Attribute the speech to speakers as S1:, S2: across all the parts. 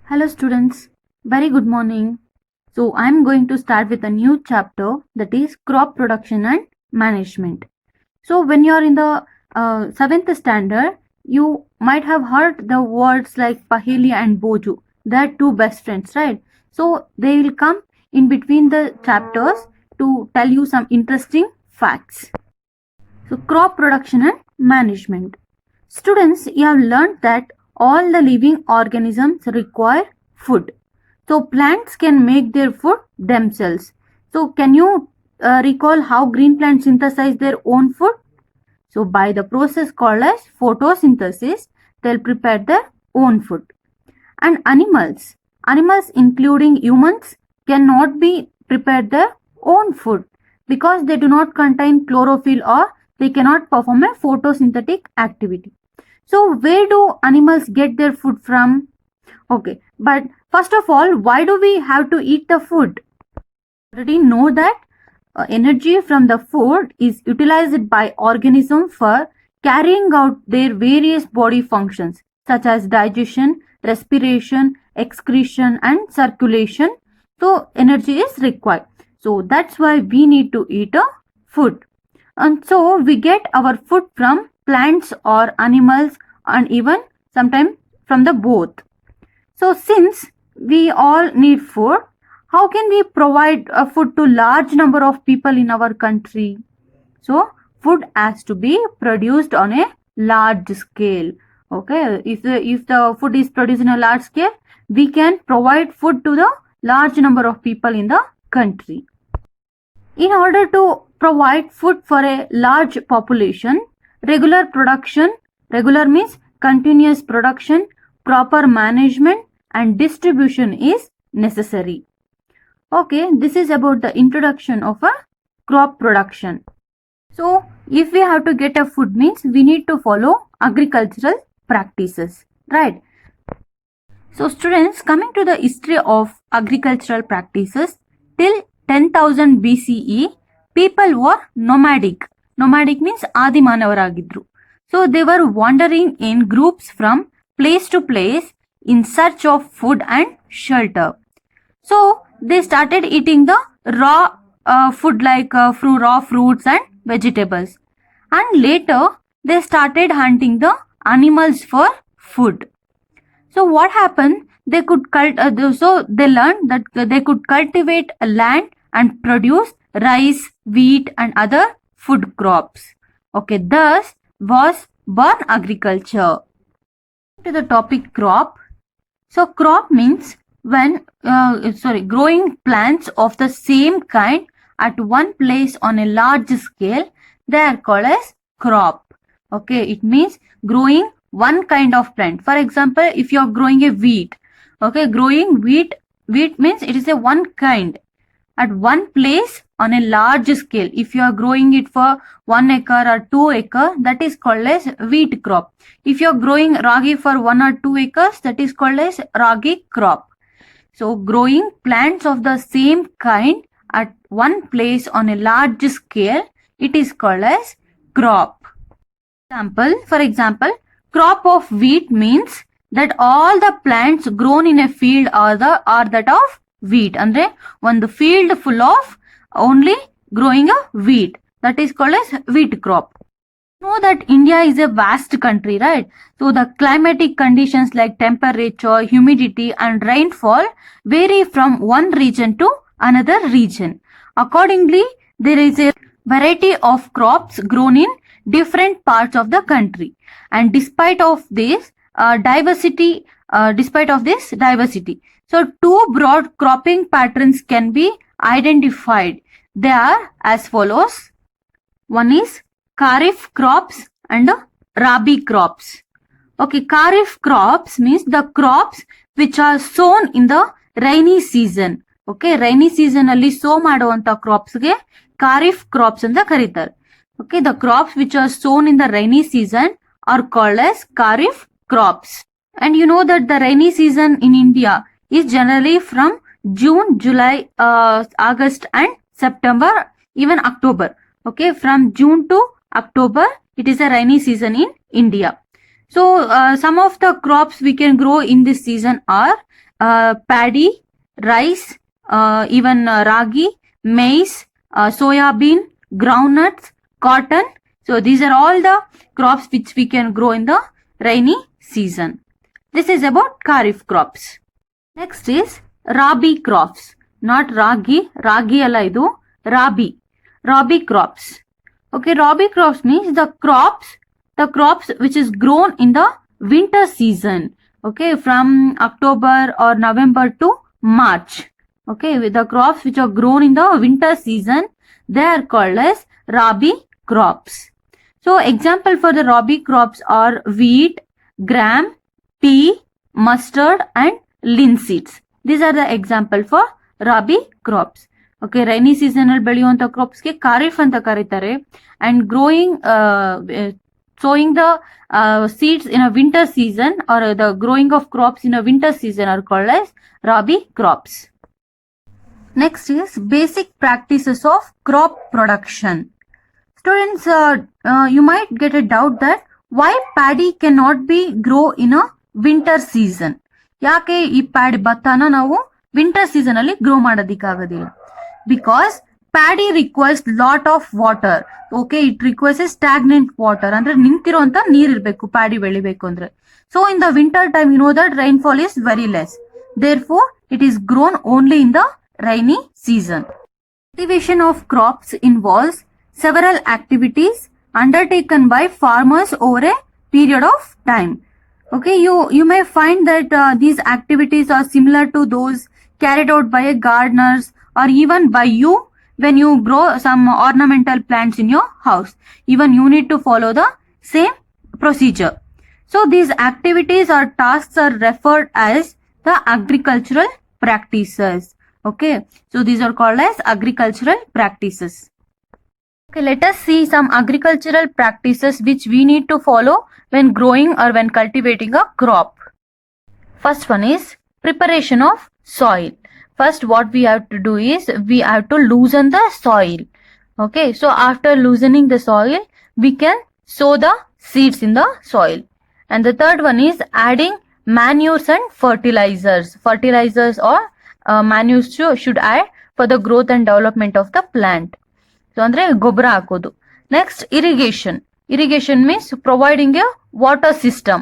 S1: Hello students, very good morning. So I am going to start with a new chapter, that is crop production and management. So when you are in the 7th standard, you might have heard the words like Paheli and Boju. They are two best friends, right? So they will come in between the chapters to tell you some interesting facts. So crop production and management. Students, you have learned that all the living organisms require food. So plants can make their food themselves. So can you recall how green plants synthesize their own food? So by the process called as photosynthesis, they'll prepare their own food. And animals including humans cannot be prepared their own food because they do not contain chlorophyll or they cannot perform a photosynthetic activity. So where do animals get their food from? Okay, but first of all, why do we have to eat the food? Already know that energy from the food is utilized by organism for carrying out their various body functions such as digestion, respiration, excretion and circulation. So energy is required. So that's why we need to eat a food. And so we get our food from plants or animals and even sometimes from the both. So since we all need food, how can we provide food to large number of people in our country? So food has to be produced on a large scale. Okay, if the food is produced in a large scale, we can provide food to the large number of people in the country. In order to provide food for a large population, regular means continuous production, proper management and distribution is necessary. Okay, this is about the introduction of a crop production. So if we have to get a food means we need to follow agricultural practices, right? So students, coming to the history of agricultural practices, till 10,000 BCE, people were nomadic. Nomadic means Adimanavaragiddru. So they were wandering in groups from place to place in search of food and shelter. So they started eating the raw food like raw fruits and vegetables. And later they started hunting the animals for food. So what happened? They learned that they could cultivate a land and produce rice, wheat, and other food crops. Okay, thus was born agriculture. To the topic crop. So crop means growing plants of the same kind at one place on a large scale. They are called as crop. Okay, it means growing one kind of plant. For example, if you are growing a wheat, okay, growing wheat means it is a one kind at one place on a large scale. If you are growing it for 1 acre or 2 acre, that is called as wheat crop. If you are growing ragi for 1 or 2 acres, that is called as ragi crop. So growing plants of the same kind at one place on a large scale, it is called as crop. For example, crop of wheat means that all the plants grown in a field are that of wheat. Andre one field full of only growing a wheat, that is called as wheat crop. Know that India is a vast country, right? So the climatic conditions like temperature, humidity and rainfall vary from one region to another region. Accordingly, there is a variety of crops grown in different parts of the country, and despite of this diversity, so two broad cropping patterns can be identified. They are as follows. One is Kharif crops and Rabi crops. Okay, Kharif crops means the crops which are sown in the rainy season. Okay, rainy season alli sow ಮಾಡುವಂತ crops ಗೆ Kharif crops ಅಂತ ಕರೀತಾರೆ. Okay, the crops which are sown in the rainy season are called as Kharif crops. And you know that the rainy season in India is generally from June, July, August and September, even October. Okay, from June to October, it is a rainy season in India. So some of the crops we can grow in this season are paddy, rice, even ragi, maize, soya bean, groundnuts, cotton. So these are all the crops which we can grow in the rainy season. This is about kharif crops. Next is rabi crops. Not ragi, ragi alla idu, rabi crops. Okay, rabi crops means the crops which is grown in the winter season. Okay, from October or November to March. Okay, with the crops which are grown in the winter season, they are called as rabi crops. So example for the rabi crops are wheat, gram, pea, mustard and linseeds. These are the example for rabi crops. Okay, rainy season ಅಲ್ಲಿ ಬೆಳೆಯುವಂತ crops ಗೆ ಖಾರಿಫ್ ಅಂತ ಕರೀತಾರೆ. And sowing the seeds in a winter season, or the growing of crops in a winter season, are called as rabi crops. Next is basic practices of crop production. Students, you might get a doubt that why paddy cannot be grow in a winter season. ಯಾಕೆ ಈ paddy ಭತ್ತನ ನಾವು winter season ಅಲ್ಲಿ grow ಮಾಡೋದಿಕ್ಕಾಗೋದಿಲ್ಲ? Because paddy requires lot of water. Okay, it requires a stagnant water, ಅಂದ್ರೆ ನಿಂತಿರುವಂತ ನೀರ್ ಇರಬೇಕು ಪ್ಯಾಡಿ ಬೆಳಿಬೇಕು ಅಂದ್ರೆ. So in the winter time you know that rainfall is very less, therefore it is grown only in the rainy season. Cultivation of crops involves several activities undertaken by farmers over a period of time. Okay, you may find that these activities are similar to those carried out by gardeners or even by you when you grow some ornamental plants in your house. Even you need to follow the same procedure. So these activities or tasks are referred as the agricultural practices. Okay, so these are called as agricultural practices. Okay, let us see some agricultural practices which we need to follow when growing or when cultivating a crop. First one is preparation of soil. First, what we have to do is we have to loosen the soil. Okay, so after loosening the soil, we can sow the seeds in the soil. And the third one is adding manures and fertilizers. Fertilizers or manures should add for the growth and development of the plant. So andre gobra hakodu. Next, irrigation means providing a water system.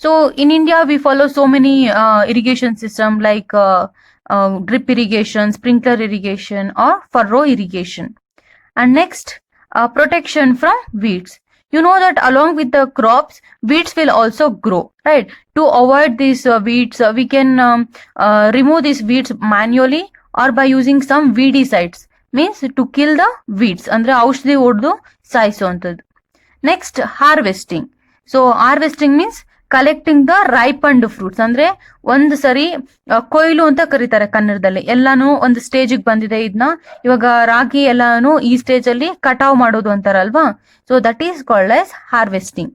S1: So in India we follow so many irrigation system like drip irrigation, sprinkler irrigation or furrow irrigation. And next, protection from weeds. You know that along with the crops, weeds will also grow, right? To avoid these weeds, we can remove these weeds manually or by using some weedicides. Means to kill the weeds. Andre ಔಷಧಿ ಹೊಡೆದು ಸಾಯಿಸುವಂಥದ್ದು. Next, harvesting. So harvesting means collecting the ripened fruits. ಅಂದ್ರೆ ಒಂದ್ ಸರಿ ಕೊಯ್ಲು ಅಂತ ಕರೀತಾರೆ ಕನ್ನಡದಲ್ಲಿ. ಎಲ್ಲಾನು ಒಂದು ಸ್ಟೇಜಿಗೆ ಬಂದಿದೆ, ಇದನ್ನ ಇವಾಗ ರಾಗಿ ಎಲ್ಲಾನು ಈ ಸ್ಟೇಜ್ ಅಲ್ಲಿ ಕಟಾವ್ ಮಾಡೋದು ಅಂತಾರಲ್ವಾ. So that is called as harvesting.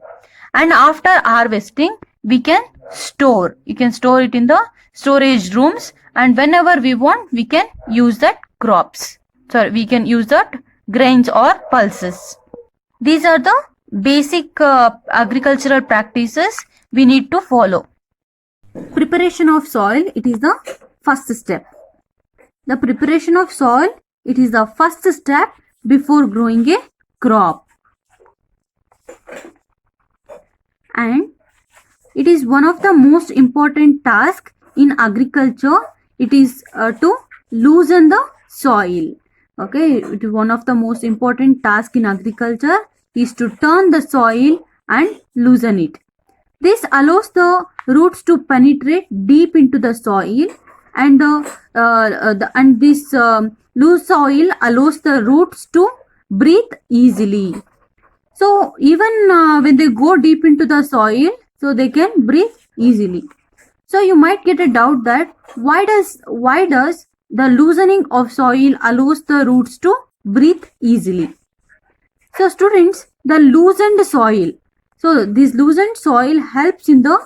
S1: And after harvesting we can store. You can store it in the storage rooms and whenever we want we can use that crops. Sorry, we can use that grains or pulses. These are the basic agricultural practices we need to follow. Preparation of soil, it is the first step. The preparation of soil, it is the first step before growing a crop. And it is one of the most important tasks in agriculture. It is to loosen the soil. Okay, it is one of the most important tasks in agriculture is to turn the soil and loosen it. This allows the roots to penetrate deep into the soil, and this loose soil allows the roots to breathe easily. So even when they go deep into the soil, so they can breathe easily. So you might get a doubt that why does the loosening of soil allows the roots to breathe easily? So students, the loosened soil. So this loosened soil helps in the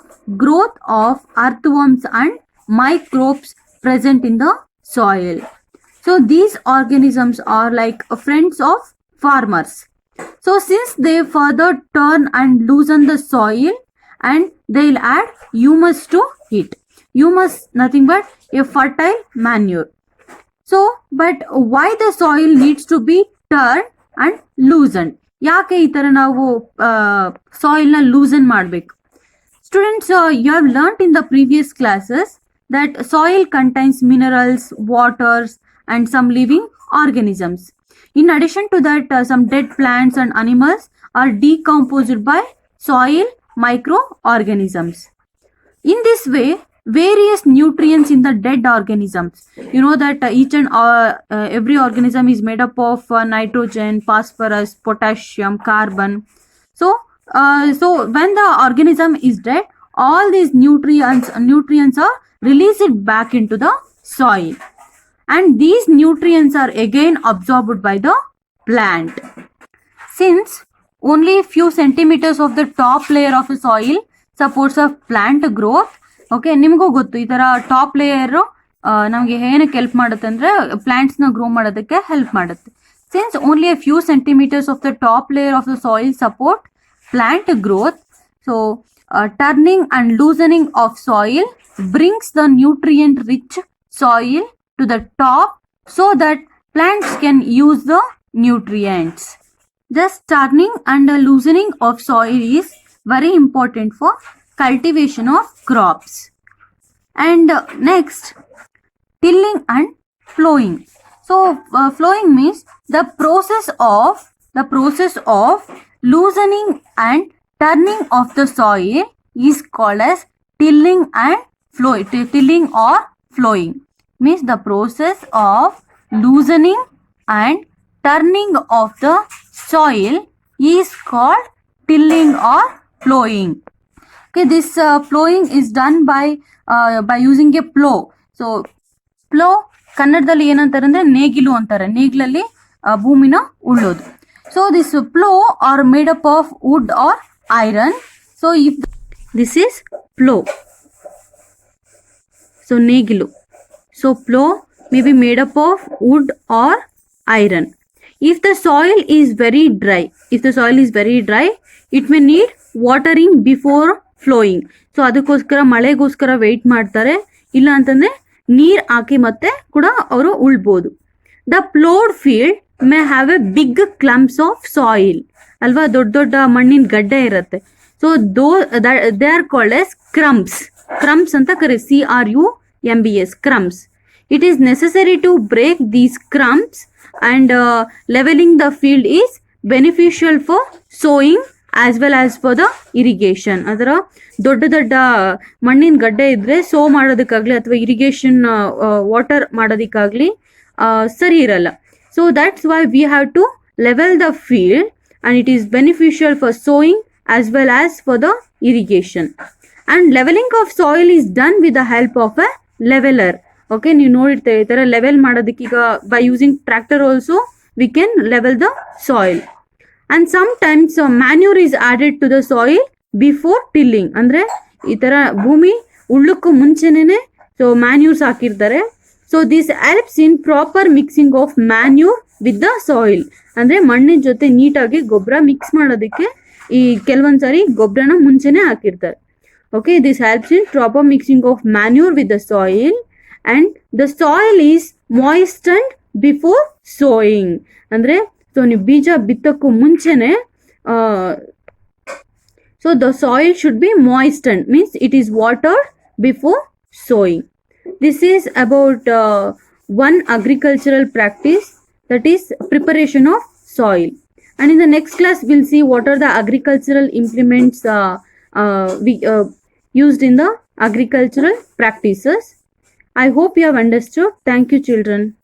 S1: growth of earthworms and microbes present in the soil. So these organisms are like friends of farmers. So since they further turn and loosen the soil and they'll add humus to it. Humus, nothing but a fertile manure. So, but why the soil needs to be turned and loosened? ಯಾಕೆ ಈ ತರ ನಾವು soil ನ loosen ಮಾಡಬೇಕು? Students, you have learnt in the previous classes that soil contains minerals, waters, and some living organisms. In addition to that, some dead plants and animals are decomposed by soil microorganisms. In this way, various nutrients in the dead organisms, you know that each and every organism is made up of nitrogen, phosphorus, potassium, carbon. So when the organism is dead, all these nutrients are released back into the soil, and these nutrients are again absorbed by the plant. Since only a few centimeters of the top layer of the soil supports a plant growth, okay, ನಿಮಗೂ ಗೊತ್ತು ಈ ತರ top layer ನಮಗೆ ಏನಕ್ಕೆ help ಮಾಡುತ್ತೆ ಅಂದ್ರೆ plants ನ grow ಮಾಡೋದಕ್ಕೆ ಹೆಲ್ಪ್ ಮಾಡುತ್ತೆ. Since only a few centimeters of the top layer of the soil support plant growth, so turning and loosening of soil brings the nutrient rich soil to the top so that plants can use the nutrients. Thus turning and loosening of soil is very important for cultivation of crops. And next, tilling and plowing. So plowing means the process of loosening and turning of the soil is called as tilling and tilling or plowing. Means the process of loosening and turning of the soil is called tilling or plowing. Okay, this plowing is done by using a plow. So plow ಕನ್ನಡದಲ್ಲಿ ಏನಂತಾರೆ ಅಂದ್ರೆ ನೇಗಿಲು ಅಂತಾರೆ, ನೇಗಿಲಲ್ಲಿ ಭೂಮಿನ ಉಳ್ಳೋದು. So this plow are made up of wood or iron. So if this is plow, so ನೇಗಿಲು, so plow may be made up of wood or iron. If the soil is very dry, it may need watering before flowing. So ಅದಕ್ಕೋಸ್ಕರ ಮಳೆಗೋಸ್ಕರ weight ಮಾಡ್ತಾರೆ, ಇಲ್ಲ ಅಂತಂದ್ರೆ ನೀರ್ ಹಾಕಿ ಮತ್ತೆ ಕೂಡ ಅವರು ಉಳ್ಬೋದು. The ploughed field may have a big clumps of soil, ಅಲ್ವಾ, ದೊಡ್ಡ ದೊಡ್ಡ ಮಣ್ಣಿನ ಗಡ್ಡೆ ಇರುತ್ತೆ. So they are called as crumbs ಅಂತ ಕರಿ, CRUMBS, crumbs. It is necessary to break these crumbs and leveling the field is beneficial for sowing as well as for the irrigation. ಅದರ ದೊಡ್ಡ ದೊಡ್ಡ ಮಣ್ಣಿನ ಗಡ್ಡೆ ಇದ್ರೆ ಸೋ ಮಾಡೋದಕ್ಕಾಗ್ಲಿ ಅಥವಾ ಇರಿಗೇಷನ್ ವಾಟರ್ ಮಾಡೋದಕ್ಕಾಗ್ಲಿ ಸರಿ ಇರಲ್ಲ. So that's why we have two level the field and it is beneficial for sowing as well as for the irrigation. And leveling of soil is done with the help of a leveler. Okay, ನೀವು ನೋಡಿರ್ತೀವಿ ಈ ಥರ level ಮಾಡೋದಕ್ಕೆ ಈಗ by using tractor also we can level the soil. And sometimes manure is added to the soil before tilling. ಅಂದರೆ ಈ ಥರ ಭೂಮಿ ಉಳ್ಳಕ್ಕೂ ಮುಂಚೆನೇ ಸೊ ಮ್ಯಾನ್ಯೂರ್ಸ್ ಹಾಕಿರ್ತಾರೆ. So this helps in proper mixing of manure with the soil. ಅಂದರೆ ಮಣ್ಣಿನ ಜೊತೆ ನೀಟಾಗಿ ಗೊಬ್ಬರ ಮಿಕ್ಸ್ ಮಾಡೋದಕ್ಕೆ ಈ ಕೆಲವೊಂದ್ಸರಿ ಗೊಬ್ಬರನ ಮುಂಚೆನೆ ಹಾಕಿರ್ತಾರೆ. Okay, this helps in proper mixing of manure with the soil. And the soil is moistened before sowing. ಅಂದ್ರೆ ಸೊ ನೀವು ಬೀಜ ಬಿತ್ತಕ್ಕೂ ಮುಂಚೆನೆ so the soil should be moistened, means it is watered before sowing. This is about one agricultural practice, that is preparation of soil. And in the next class we'll see what are the agricultural implements used in the agricultural practices. I hope you have understood. Thank you, children.